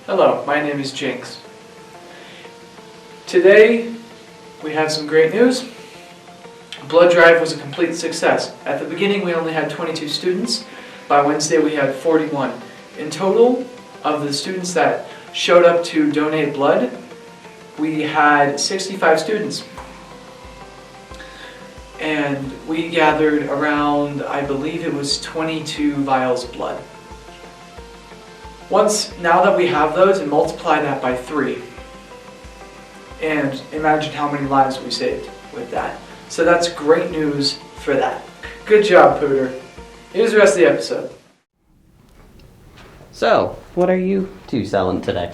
Hello, my name is Jinx. Today we have some great news. Blood drive was a complete success. At the beginning we only had 22 students. By Wednesday we had 41. In total, of the students that showed up to donate blood, we had 65 students. And we gathered around, I believe it was 22 vials of blood. Now that we have those, and multiply that by 3, and imagine how many lives we saved with that. So that's great news for that. Good job, Pooter. Here's the rest of the episode. So, what are you two selling today?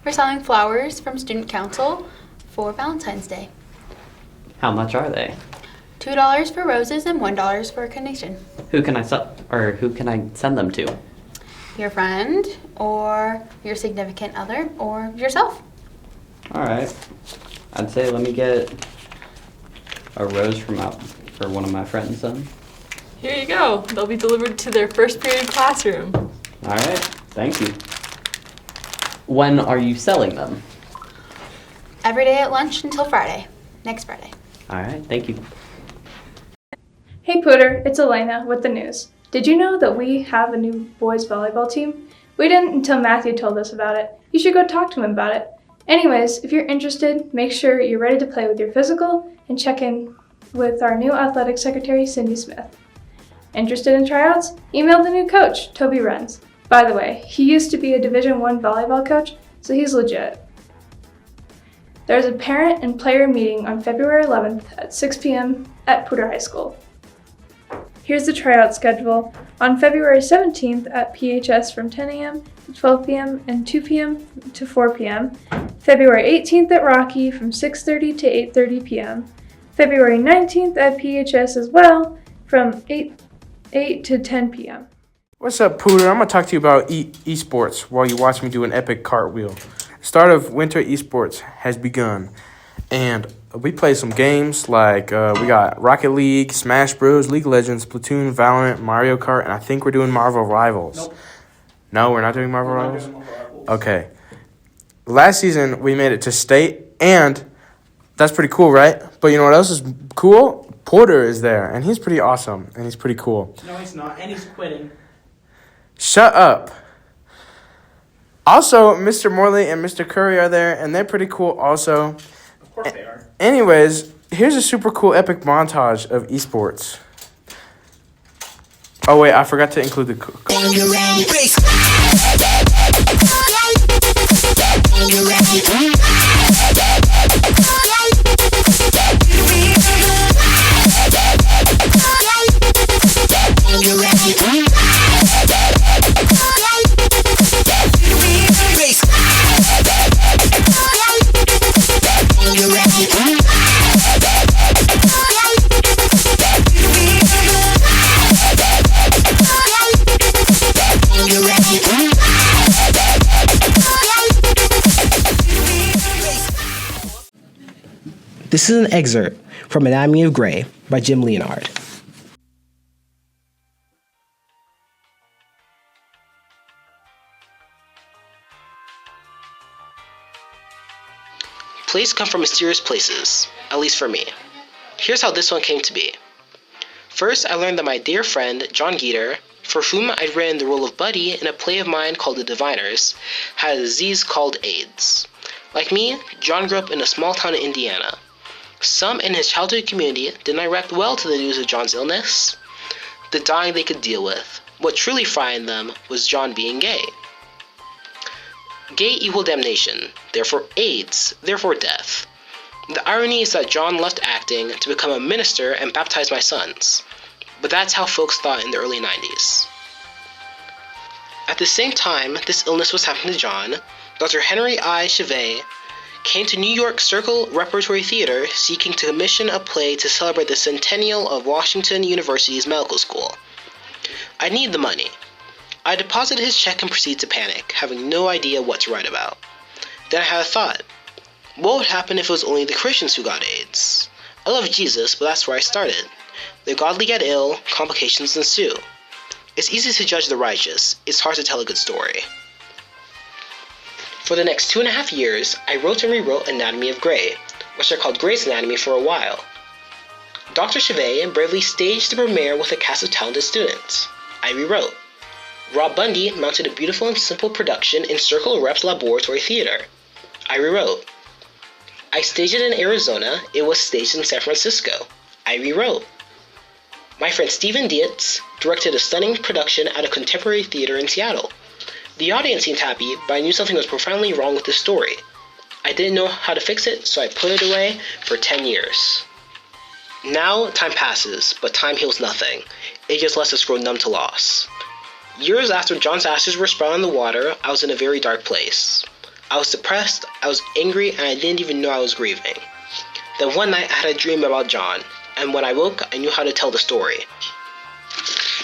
We're selling flowers from Student Council for Valentine's Day. How much are they? $2 for roses and $1 for a carnation. Who can I send them to? Your friend, or your significant other, or yourself. Alright. I'd say let me get a rose for one of my friends then. Here you go. They'll be delivered to their first period classroom. Alright, thank you. When are you selling them? Every day at lunch until Friday. Next Friday. Alright, thank you. Hey Pooter, it's Elena with the news. Did you know that we have a new boys volleyball team? We didn't until Matthew told us about it. You should go talk to him about it. Anyways, if you're interested, make sure you're ready to play with your physical and check in with our new athletic secretary, Cindy Smith. Interested in tryouts? Email the new coach, Toby Renz. By the way, he used to be a Division I volleyball coach, so he's legit. There's a parent and player meeting on February 11th at 6 p.m. at Pooter High School. Here's the tryout schedule. On February 17th at PHS from 10 a.m. to 12 p.m. and 2 p.m. to 4 p.m. February 18th at Rocky from 6:30 to 8:30 p.m. February 19th at PHS as well from 8 to 10 p.m. What's up, Pooter? I'm going to talk to you about esports while you watch me do an epic cartwheel. Start of winter esports has begun, and we play some games like we got Rocket League, Smash Bros, League of Legends, Splatoon, Valorant, Mario Kart, and I think we're doing Marvel Rivals. Nope. No, we're not doing Marvel Rivals? Okay. Last season, we made it to state, and that's pretty cool, right? But you know what else is cool? Porter is there, and he's pretty awesome, and he's pretty cool. No, he's not, and he's quitting. Shut up. Also, Mr. Morley and Mr. Curry are there, and they're pretty cool also. Of course they are. Anyways, here's a super cool epic montage of esports. Oh wait, I forgot to include the This is an excerpt from Anatomy of Grey by Jim Leonhard. Plays come from mysterious places, at least for me. Here's how this one came to be. First, I learned that my dear friend, John Geeter, for whom I'd written the role of Buddy in a play of mine called The Diviners, had a disease called AIDS. Like me, John grew up in a small town in Indiana. Some in his childhood community did not react well to the news of John's illness. The dying they could deal with. What truly frightened them was John being gay. Gay equal damnation, therefore AIDS, therefore death. The irony is that John left acting to become a minister and baptize my sons. But that's how folks thought in the early 90s. At the same time this illness was happening to John, Dr. Henry I. Chevet came to New York Circle Repertory Theater seeking to commission a play to celebrate the centennial of Washington University's medical school. I need the money. I deposited his check and proceeded to panic, having no idea what to write about. Then I had a thought. What would happen if it was only the Christians who got AIDS? I love Jesus, but that's where I started. The godly get ill, complications ensue. It's easy to judge the righteous, it's hard to tell a good story. For the next 2.5 years, I wrote and rewrote Anatomy of Grey, which I called Grey's Anatomy for a while. Dr. Chevet bravely staged the premiere with a cast of talented students. I rewrote. Rob Bundy mounted a beautiful and simple production in Circle Rep's Laboratory Theater. I rewrote. I staged it in Arizona. It was staged in San Francisco. I rewrote. My friend Steven Dietz directed a stunning production at a contemporary theater in Seattle. The audience seemed happy, but I knew something was profoundly wrong with the story. I didn't know how to fix it, so I put it away for 10 years. Now, time passes, but time heals nothing. It just lets us grow numb to loss. Years after John's ashes were spread on the water, I was in a very dark place. I was depressed, I was angry, and I didn't even know I was grieving. Then one night I had a dream about John, and when I woke, I knew how to tell the story.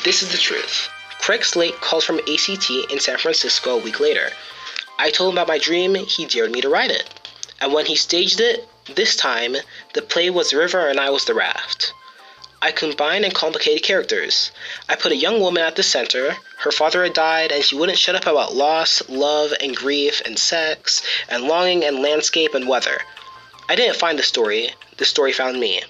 This is the truth. Craig Slate called from ACT in San Francisco a week later. I told him about my dream, he dared me to write it. And when he staged it, this time, the play was the river and I was the raft. I combined and complicated characters. I put a young woman at the center. Her father had died, and she wouldn't shut up about loss, love, and grief, and sex, and longing, and landscape, and weather. I didn't find the story found me.